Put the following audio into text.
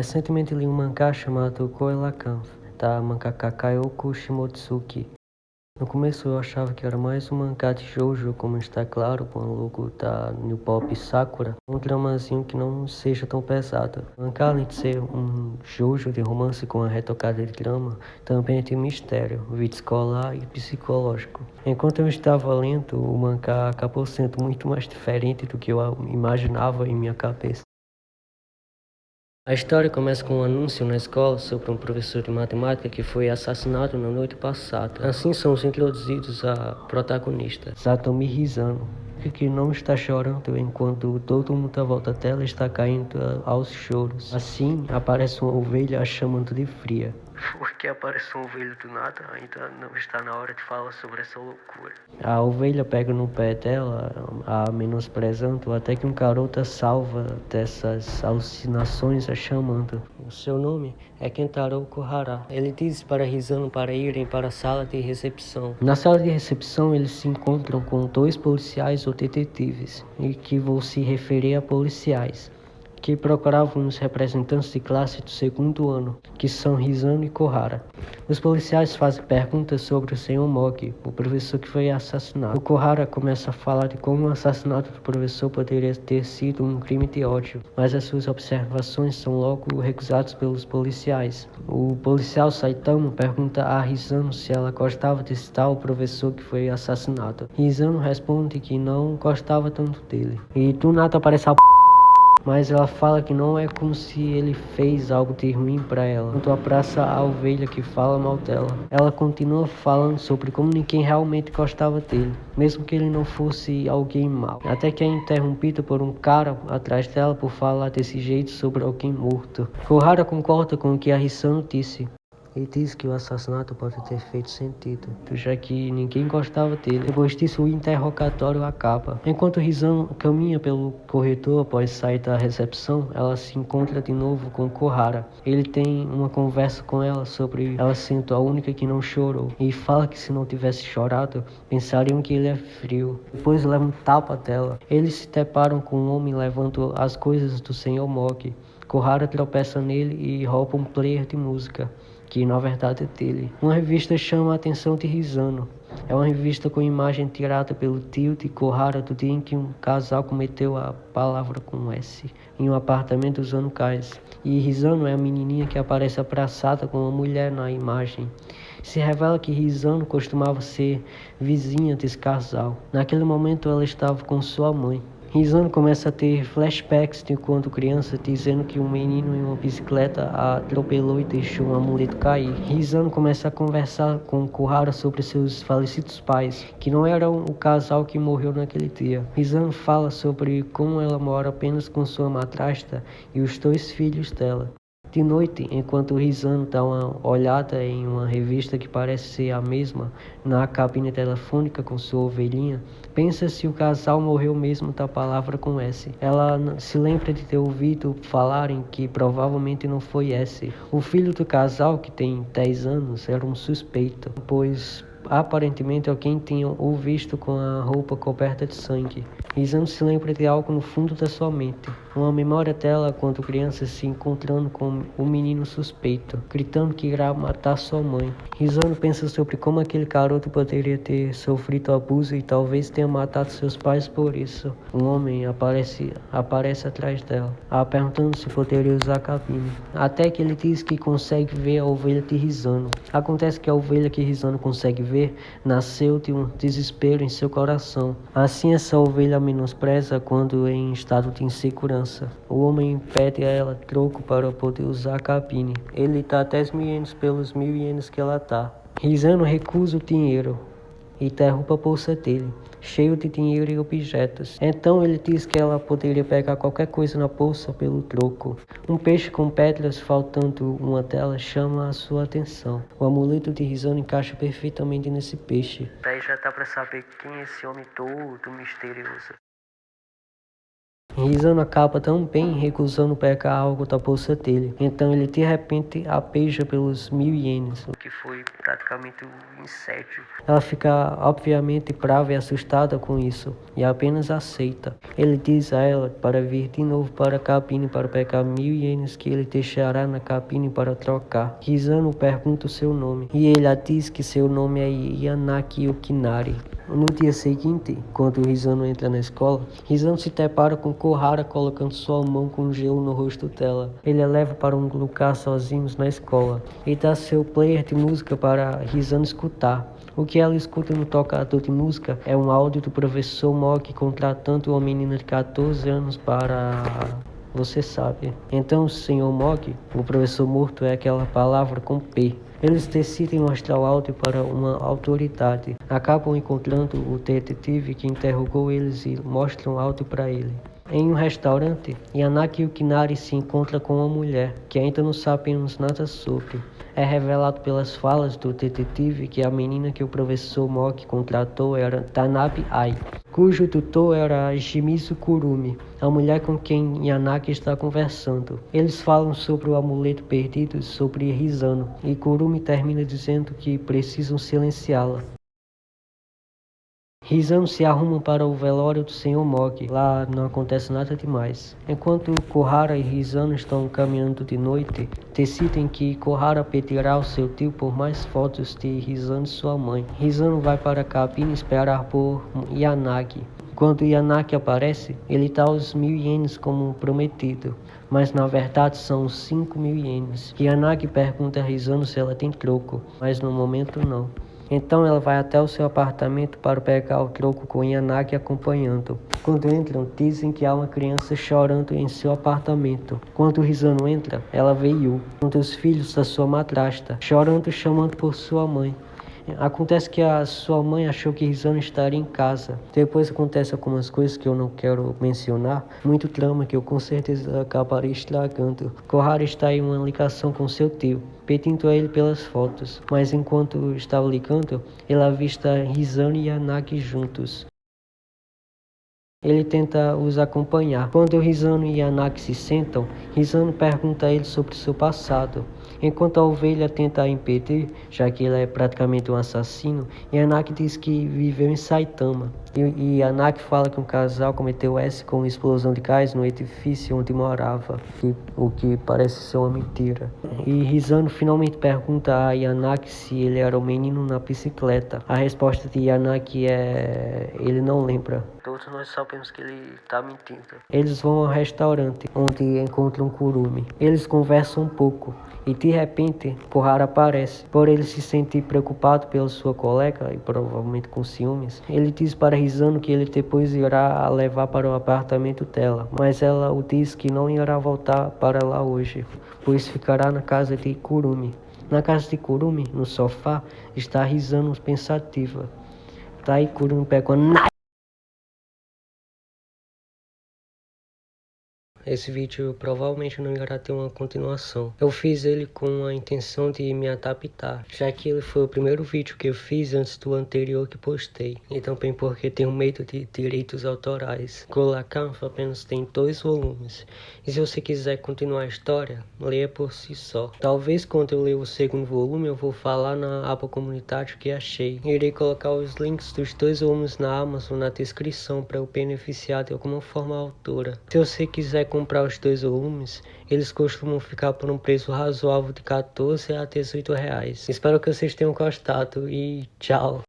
Recentemente li um mangá chamado Koelakan, da mangaka Kayoko Shimotsuki. No começo eu achava que era mais um mangá de shoujo, como está claro com o logo da New Pop Sakura, um dramazinho que não seja tão pesado. O mangá, além de ser um shoujo de romance com a retocada de drama, também tem mistério, vida escolar e psicológico. Enquanto eu estava lendo, o mangá acabou sendo muito mais diferente do que eu imaginava em minha cabeça. A história começa com um anúncio na escola sobre um professor de matemática que foi assassinado na noite passada. Assim somos introduzidos à protagonista, Satomi Hisano, que não está chorando enquanto todo mundo à volta dela está caindo aos choros. Assim aparece uma ovelha a chamando de fria. Por que aparece uma ovelha do nada? Ainda não está na hora de falar sobre essa loucura. A ovelha pega no pé dela, a menosprezando, até que um garoto a salva dessas alucinações a chamando. O seu nome é Kentaro Kohara. Ele diz para Hisano para irem para a sala de recepção. Na sala de recepção eles se encontram com dois policiais ou detetives, e que vou se referir a policiais, que procuravam os representantes de classe do segundo ano, que são Hisano e Kohara. Os policiais fazem perguntas sobre o Sr. Mogi, o professor que foi assassinado. O Kohara começa a falar de como o assassinato do professor poderia ter sido um crime de ódio, mas as suas observações são logo recusadas pelos policiais. O policial Saitama pergunta a Hisano se ela gostava desse tal professor que foi assassinado. Hisano responde que não gostava tanto dele. E do nada aparece a mas ela fala que não é como se ele fez algo de ruim para ela, enquanto abraça a ovelha que fala mal dela. Ela continua falando sobre como ninguém realmente gostava dele, mesmo que ele não fosse alguém mau, até que é interrompida por um cara atrás dela por falar desse jeito sobre alguém morto. Kohara concorda com o que a Hisano disse. Ele diz que o assassinato pode ter feito sentido, já que ninguém gostava dele. Depois disso, o interrogatório acaba. Enquanto Hisano caminha pelo corredor após sair da recepção, ela se encontra de novo com Kohara. Ele tem uma conversa com ela sobre ela sendo a única que não chorou, e fala que se não tivesse chorado, pensariam que ele é frio. Depois leva um tapa dela. Eles se deparam com um homem levando as coisas do Sr. Mogi. Kohara tropeça nele e rouba um player de música, que na verdade é dele. Uma revista chama a atenção de Hisano. É uma revista com imagem tirada pelo tio de Kohara do dia em que um casal cometeu a palavra com S em um apartamento usando gás. E Hisano é a menininha que aparece abraçada com uma mulher na imagem. Se revela que Hisano costumava ser vizinha desse casal. Naquele momento ela estava com sua mãe. Hisano começa a ter flashbacks de quando criança, dizendo que um menino em uma bicicleta a atropelou e deixou um amuleto cair. Hisano começa a conversar com Kohara sobre seus falecidos pais, que não eram o casal que morreu naquele dia. Hisano fala sobre como ela mora apenas com sua madrasta e os dois filhos dela. De noite, enquanto Hisano dá uma olhada em uma revista que parece ser a mesma na cabine telefônica com sua ovelhinha, pensa se o casal morreu mesmo da palavra com S. Ela se lembra de ter ouvido falarem que provavelmente não foi S. O filho do casal, que tem 10 anos, era um suspeito, pois aparentemente alguém tinha o visto com a roupa coberta de sangue. Hisano se lembra de algo no fundo da sua mente. Uma memória dela quando criança se encontrando com o menino suspeito, gritando que irá matar sua mãe. Hisano pensa sobre como aquele garoto poderia ter sofrido abuso e talvez tenha matado seus pais por isso. Um homem aparece atrás dela, perguntando se poderia usar a cabine. Até que ele diz que consegue ver a ovelha de Hisano. Acontece que a ovelha que Hisano consegue ver nasceu de um desespero em seu coração. Assim essa ovelha menospreza quando em estado de insegurança. O homem pede a ela troco para poder usar a cabine. Ele dá 10 mil ienes pelos 1000 ienes que ela dá. Hisano recusa o dinheiro e derruba a bolsa dele, cheio de dinheiro e objetos. Então ele diz que ela poderia pegar qualquer coisa na bolsa pelo troco. Um peixe com pedras, faltando uma delas, chama a sua atenção. O amuleto de Hisano encaixa perfeitamente nesse peixe. Daí já dá pra saber quem é esse homem todo misterioso. Rizano acaba também recusando pegar algo da bolsa dele. Então ele de repente a beija pelos 1.000 ienes, o que foi praticamente um insédio. Ela fica obviamente brava e assustada com isso e apenas aceita. Ele diz a ela para vir de novo para a cabine para pegar 1.000 ienes que ele deixará na cabine para trocar. Rizano pergunta o seu nome e ele a diz que seu nome é Yanaki Yukinari. No dia seguinte, quando Rizano entra na escola, Rizano se depara com Kohara colocando sua mão com gelo no rosto dela. Ele a leva para um lugar sozinhos na escola e dá seu player de música para Rizano escutar. O que ela escuta no tocador de música é um áudio do professor Mock contratando uma menina de 14 anos para... Você sabe. Então, o Sr. Mock, o professor morto, é aquela palavra com P. Eles decidem mostrar o áudio para uma autoridade. Acabam encontrando o detetive que interrogou eles e mostram o áudio para ele. Em um restaurante, Yanaki Yukinari se encontra com uma mulher que ainda não sabemos nada sobre. É revelado pelas falas do detetive que a menina que o professor Mock contratou era Tanabe Ai, cujo tutor era Shimizu Kurumi, a mulher com quem Yanaki está conversando. Eles falam sobre o amuleto perdido e sobre Rizano, e Kurumi termina dizendo que precisam silenciá-la. Rizano se arruma para o velório do Sr. Mock. Lá não acontece nada demais. Enquanto Kohara e Rizano estão caminhando de noite, decidem que Kohara pedirá ao seu tio por mais fotos de Rizano e sua mãe. Rizano vai para a cabine esperar por Yanagi. Quando Yanagi aparece, ele dá os 1.000 ienes como prometido, mas na verdade são 5.000 ienes. Yanagi pergunta a Rizano se ela tem troco, mas no momento não. Então ela vai até o seu apartamento para pegar o troco com Yanagi acompanhando. Quando entram, dizem que há uma criança chorando em seu apartamento. Quando Rizano entra, ela vê Yu, um dos filhos da sua madrasta, chorando e chamando por sua mãe. Acontece que a sua mãe achou que Rizano estaria em casa. Depois acontece algumas coisas que eu não quero mencionar. Muito trama que eu com certeza acabarei estragando. Kohara está em uma ligação com seu tio, pedindo a ele pelas fotos. Mas enquanto estava ligando, ele avista Rizano e Yanagi juntos. Ele tenta os acompanhar. Quando Rizano e Yanaki se sentam, Rizano pergunta a ele sobre seu passado. Enquanto a ovelha tenta impedir, já que ele é praticamente um assassino, Yanaki diz que viveu em Saitama. E Yanaki fala que um casal cometeu S com explosão de gás no edifício onde morava, o que parece ser uma mentira. E Rizano finalmente pergunta a Yanaki se ele era o menino na bicicleta. A resposta de Yanaki é... ele não lembra. Todos nós sabemos que ele tá mentindo. Eles vão ao restaurante, onde encontram Kurumi. Eles conversam um pouco, e de repente, Kohara aparece. Por ele se sentir preocupado pela sua colega, e provavelmente com ciúmes, ele diz para Rizano que ele depois irá a levar para o apartamento dela. Mas ela o diz que não irá voltar para lá hoje, pois ficará na casa de Kurumi. Na casa de Kurumi, no sofá, está Rizano pensativa. Daí Kurumi pega uma... Esse vídeo provavelmente não irá ter uma continuação. Eu fiz ele com a intenção de me adaptar, já que ele foi o primeiro vídeo que eu fiz antes do anterior que postei. E também porque tenho medo de direitos autorais. Colacanf apenas tem 2 volumes. E se você quiser continuar a história, leia por si só. Talvez quando eu ler o segundo volume eu vou falar na aba comunidade o que achei. Irei colocar os links dos 2 volumes na Amazon na descrição para eu beneficiar de alguma forma a autora. Se você quiser comprar os 2 volumes, eles costumam ficar por um preço razoável de 14 a 18 reais. Espero que vocês tenham gostado e tchau!